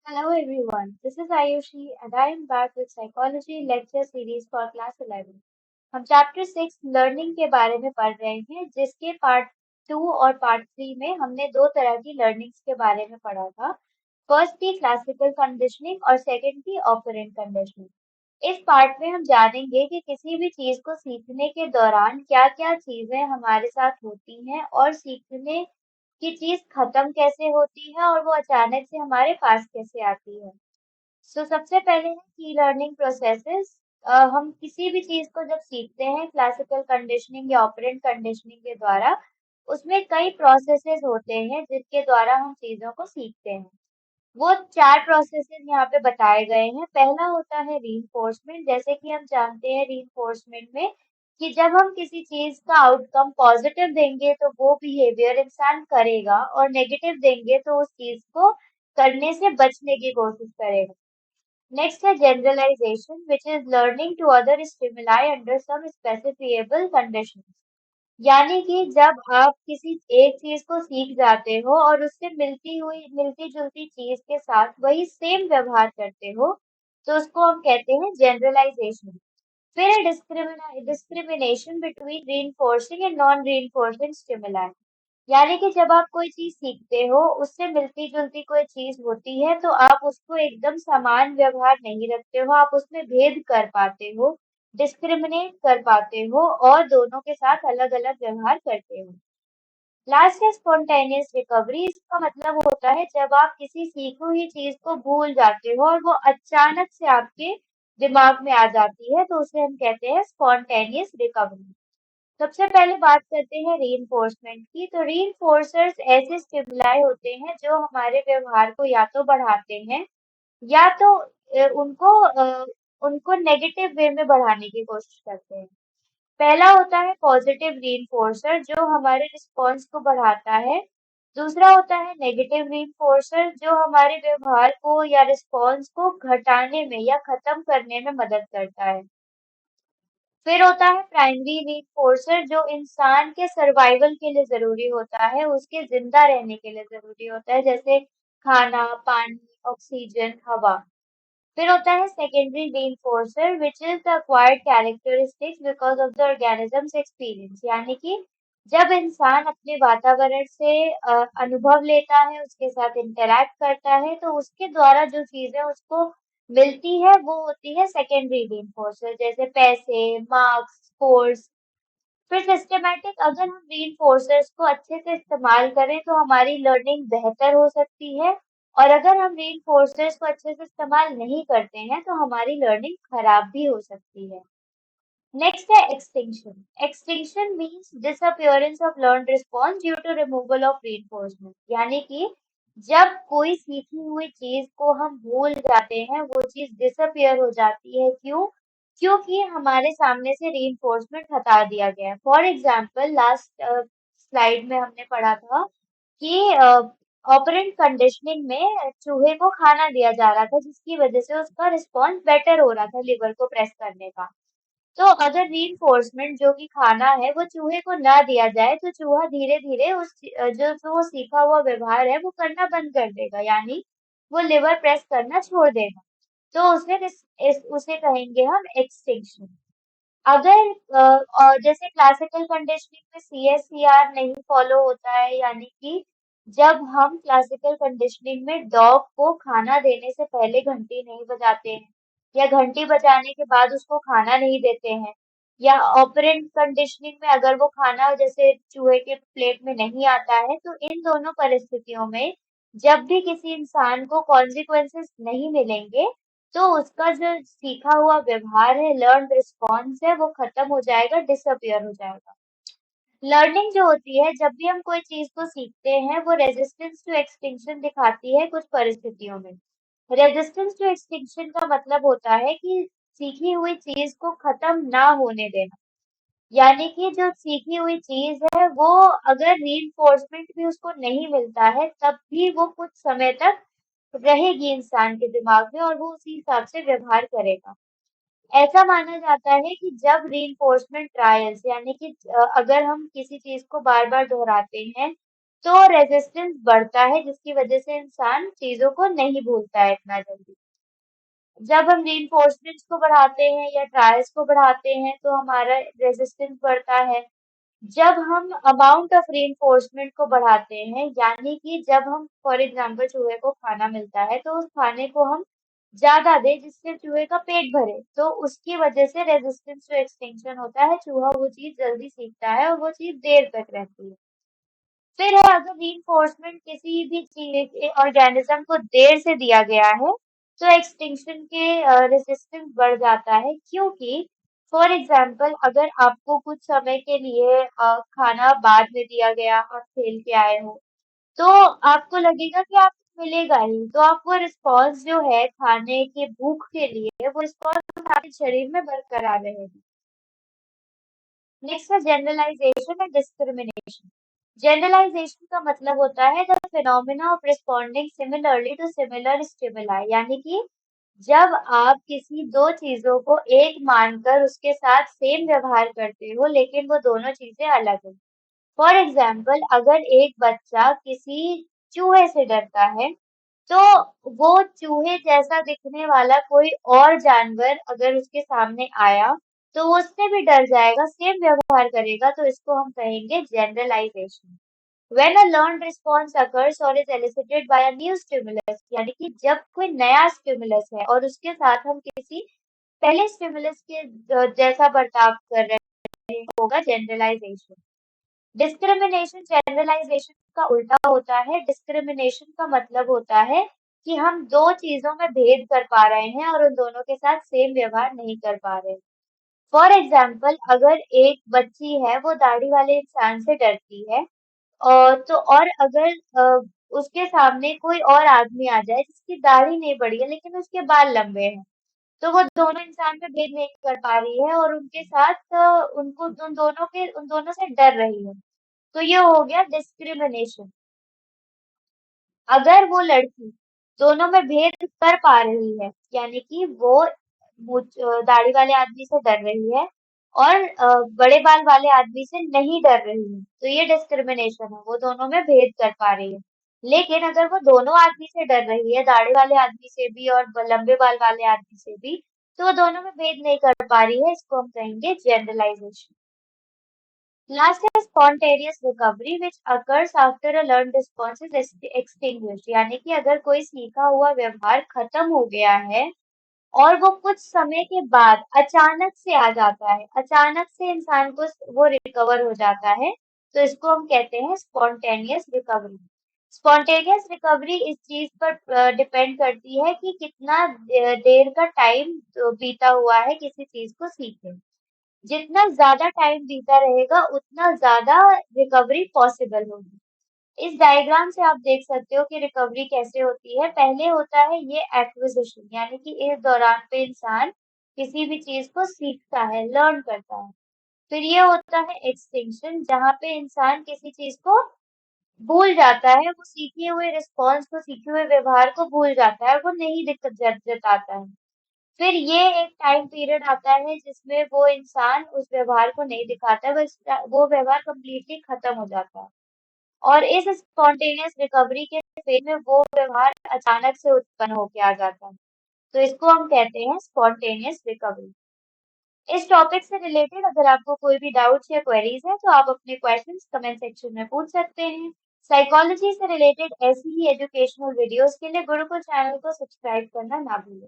Hello everyone, this is Ayushi and I am back with Psychology Lecture Series for Class 11. हम chapter 6 learning के बारे में पढ़ रहे हैं जिसके पार्ट 2 और पार्ट 3 में हमने दो तरह की लर्निंग्स के बारे में पढ़ा था। फर्स्ट थी क्लासिकल कंडीशनिंग और सेकंड थी ऑपरेंट कंडीशनिंग। इस पार्ट में हम जानेंगे कि किसी भी चीज को सीखने के दौरान क्या-क्या चीजें हमारे साथ होती हैं और सीखने की चीज खत्म कैसे होती है और वो अचानक से हमारे पास कैसे आती है। सबसे पहले है की लर्निंग प्रोसेसेस। हम किसी भी चीज को जब सीखते हैं क्लासिकल कंडीशनिंग या ऑपरेंट कंडीशनिंग के द्वारा, उसमें कई प्रोसेसेस होते हैं जिनके द्वारा हम चीजों को सीखते हैं। वो 4 प्रोसेसेस यहाँ पे बताए गए हैं। पहला होता है रीइंफोर्समेंट। जैसे कि हम जानते हैं रीइंफोर्समेंट में कि जब हम किसी चीज का आउटकम पॉजिटिव देंगे तो वो बिहेवियर इंसान करेगा और नेगेटिव देंगे तो उस चीज को करने से बचने की कोशिश करेगा। नेक्स्ट है generalization which is learning to other stimuli under some specifiable conditions. यानी कि जब आप किसी एक चीज को सीख जाते हो और उससे मिलती जुलती चीज के साथ वही सेम व्यवहार करते हो, तो उसको हम कहते हैं जनरलाइजेशन। फिर है discrimination between reinforcing and non reinforcing stimuli. यानी कि जब आप कोई चीज सीखते हो, उससे मिलती जुलती कोई चीज होती है तो आप उसको एकदम समान व्यवहार नहीं रखते हो, आप उसमें भेद कर पाते हो, डिस्क्रिमिनेट कर पाते हो और दोनों के साथ अलग अलग व्यवहार करते हो। लास्ट है स्पॉन्टेनियस रिकवरी। इसका मतलब होता है जब आप किसी सीखी हुई चीज को भूल जाते हो और वो अचानक से आपके दिमाग में आ जाती है, तो उसे हम कहते हैं स्पॉन्टेनियस रिकवरी। सबसे पहले बात करते हैं रीइंफोर्समेंट की। तो रीइंफोर्सर्स ऐसे स्टिमुलाई होते हैं जो हमारे व्यवहार को या तो बढ़ाते हैं या तो उनको नेगेटिव वे में बढ़ाने की कोशिश करते हैं। पहला होता है पॉजिटिव रीइंफोर्सर जो हमारे रिस्पॉन्स को बढ़ाता है। दूसरा होता है नेगेटिव रीइंफोर्सर जो हमारे व्यवहार को या रिस्पॉन्स को घटाने में या खत्म करने में मदद करता है। फिर होता है प्राइमरी रीइंफोर्सर जो इंसान के सर्वाइवल के लिए जरूरी होता है, उसके जिंदा रहने के लिए जरूरी होता है, जैसे खाना, पानी, ऑक्सीजन, हवा। फिर होता है secondary reinforcer which is the acquired characteristics because of the organisms experience. यानी कि जब इंसान अपने वातावरण से अनुभव लेता है, उसके साथ इंटरैक्ट करता है, तो उसके द्वारा जो चीजें उसको मिलती है वो होती है सेकेंडरी रीइंफोर्सर, जैसे पैसे, मार्क्स, स्कोर्स। फिर सिस्टमैटिक, अगर हम रीइंफोर्सर्स को अच्छे से इस्तेमाल करें तो हमारी लर्निंग बेहतर हो सकती है, और अगर हम रीइंफोर्सर्स को अच्छे से इस्तेमाल नहीं करते हैं तो हमारी लर्निंग खराब भी हो सकती है। नेक्स्ट है extinction. Extinction means disappearance of learned response due to removal of reinforcement. यानी कि जब कोई सीखी हुई चीज को हम भूल जाते हैं, वो चीज डिसअपियर हो जाती है। क्यों? क्योंकि हमारे सामने से रीइंफोर्समेंट हटा दिया गया है। फॉर एग्जाम्पल लास्ट स्लाइड में हमने पढ़ा था कि ऑपरेंट कंडीशनिंग में चूहे को खाना दिया जा रहा था जिसकी वजह से उसका रिस्पॉन्स बेटर हो रहा था लिवर को प्रेस करने का। तो अगर रीइंफोर्समेंट जो कि खाना है वो चूहे को ना दिया जाए तो चूहा धीरे धीरे जो वो सीखा हुआ व्यवहार है वो करना बंद कर देगा, यानी वो लिवर प्रेस करना छोड़ देगा। तो उसे कहेंगे हम एक्सटिंक्शन। अगर और जैसे क्लासिकल कंडीशनिंग में सीएससीआर नहीं फॉलो होता है, यानी कि जब हम क्लासिकल कंडीशनिंग में डॉग को खाना देने से पहले घंटी नहीं बजाते हैं या घंटी बजाने के बाद उसको खाना नहीं देते हैं, या ऑपरेंट कंडीशनिंग में अगर वो खाना जैसे चूहे के प्लेट में नहीं आता है, तो इन दोनों परिस्थितियों में जब भी किसी इंसान को कॉन्सिक्वेंसेस नहीं मिलेंगे तो उसका जो सीखा हुआ व्यवहार है, लर्न्ड रिस्पॉन्स है, वो खत्म हो जाएगा, डिसअपियर हो जाएगा। लर्निंग जो होती है, जब भी हम कोई चीज को सीखते हैं, वो रेजिस्टेंस टू एक्सटिंक्शन दिखाती है कुछ परिस्थितियों में। रेजिस्टेंस टू एक्सटिंक्शन का मतलब होता है कि सीखी हुई चीज को खत्म ना होने देना। यानी कि जो सीखी हुई चीज है वो अगर रीइंफोर्समेंट भी उसको नहीं मिलता है तब भी वो कुछ समय तक रहेगी इंसान के दिमाग में और वो उसी हिसाब से व्यवहार करेगा। ऐसा माना जाता है कि जब रीइंफोर्समेंट ट्रायल्स, यानी कि अगर हम किसी चीज को बार बार दोहराते हैं तो रेजिस्टेंस बढ़ता है, जिसकी वजह से इंसान चीजों को नहीं भूलता है इतना जल्दी। जब हम रीइंफोर्समेंट्स को बढ़ाते हैं या ट्रायल्स को बढ़ाते हैं तो हमारा रेजिस्टेंस बढ़ता है। जब हम अमाउंट ऑफ रीइंफोर्समेंट को बढ़ाते हैं, यानी कि जब हम फॉर एग्जांपल चूहे को खाना मिलता है तो उस खाने को हम ज्यादा दें जिससे चूहे का पेट भरे, तो उसकी वजह से रेजिस्टेंस टू एक्सटिंक्शन होता है। चूहा वो चीज जल्दी सीखता है और वो चीज देर तक रहती है। फिर है, अगर रीइंफोर्समेंट किसी भी चीज ऑर्गेनिज्म को देर से दिया गया है तो एक्सटिंक्शन के रेजिस्टेंस बढ़ जाता है, क्योंकि फॉर एग्जांपल अगर आपको कुछ समय के लिए खाना बाद में दिया गया और खेल के आए हो तो आपको लगेगा कि आपको मिलेगा ही, तो आप वो रिस्पॉन्स जो है खाने की भूख के लिए, वो रिस्पॉन्स आपके शरीर में बरकरार रहेगी। नेक्स्ट है जनरलाइजेशन एंड डिस्क्रिमिनेशन। जनरलाइजेशन का मतलब होता है the phenomena of responding similarly to similar stimuli, यानी कि जब आप किसी दो चीजों को एक मानकर उसके साथ सेम व्यवहार करते हो लेकिन वो दोनों चीजें अलग हैं। फॉर एग्जाम्पल अगर एक बच्चा किसी चूहे से डरता है तो वो चूहे जैसा दिखने वाला कोई और जानवर अगर उसके सामने आया तो वो उससे भी डर जाएगा, सेम व्यवहार करेगा, तो इसको हम कहेंगे generalisation. When a learned response occurs or is elicited by a new stimulus, यानी कि जब कोई नया स्टिमुलस है और उसके साथ हम किसी पहले स्टिमुलस के जैसा बर्ताव कर रहे हैं, होगा जनरलाइजेशन। डिस्क्रिमिनेशन जनरलाइजेशन का उल्टा होता है। डिस्क्रिमिनेशन का मतलब होता है कि हम दो चीजों में भेद कर पा रहे हैं और उन दोनों के साथ सेम व्यवहार नहीं कर पा रहे। फॉर एग्जाम्पल अगर एक बच्ची है वो दाढ़ी वाले इंसान से डरती है और तो और अगर उसके सामने कोई और आदमी आ जाए जिसकी दाढ़ी नहीं बड़ी है लेकिन उसके बाल लंबे हैं, तो वो दोनों इंसान में भेद नहीं कर पा रही है और उनके साथ उनको उन दोनों से डर रही है। तो ये हो गया डिस्क्रिमिनेशन। अगर वो लड़की दोनों में भेद कर पा रही है, यानी कि वो दाढ़ी वाले आदमी से डर रही है और बड़े बाल वाले आदमी से नहीं डर रही है, तो ये डिस्क्रिमिनेशन है, वो दोनों में भेद कर पा रही है। लेकिन अगर वो दोनों आदमी से डर रही है, दाढ़ी वाले आदमी से भी और लंबे बाल वाले आदमी से भी, तो वो दोनों में भेद नहीं कर पा रही है, इसको हम कहेंगे जनरलाइजेशन। लास्ट है spontaneous recovery which occurs after a learned response is extinguished, यानी कि अगर कोई सीखा हुआ व्यवहार खत्म हो गया है और वो कुछ समय के बाद अचानक से आ जाता है, अचानक से इंसान को वो रिकवर हो जाता है, तो इसको हम कहते हैं स्पॉन्टेनियस रिकवरी। स्पॉन्टेनियस रिकवरी इस चीज पर डिपेंड करती है कि कितना देर का टाइम बीता हुआ है किसी चीज को सीखे। जितना ज़्यादा टाइम बीता रहेगा उतना ज़्यादा रिकवरी पॉसिबल होगी। इस डायग्राम से आप देख सकते हो कि रिकवरी कैसे होती है। पहले होता है ये एक्विजिशन, यानी कि इस दौरान पे इंसान किसी भी चीज को सीखता है, लर्न करता है। फिर ये होता है एक्सटिंक्शन, जहाँ पे इंसान किसी चीज को भूल जाता है, वो सीखे हुए रिस्पॉन्स को, सीखे हुए व्यवहार को भूल जाता है, वो नहीं दिक्कत जताता है। फिर ये एक टाइम पीरियड आता है जिसमें वो इंसान उस व्यवहार को नहीं दिखाता है, वो व्यवहार कंप्लीटली खत्म हो जाता है। और इस स्पॉन्टेनियस रिकवरी के फेज में वो व्यवहार अचानक से उत्पन्न होके आ जाता है, तो इसको हम कहते हैं स्पॉन्टेनियस रिकवरी। इस टॉपिक से रिलेटेड अगर आपको कोई भी डाउट्स या क्वेरीज है तो आप अपने क्वेश्चंस कमेंट सेक्शन में पूछ सकते हैं। साइकोलॉजी से रिलेटेड ऐसी ही एजुकेशनल वीडियोस के लिए गुरुकुल चैनल को सब्सक्राइब करना ना भूलें।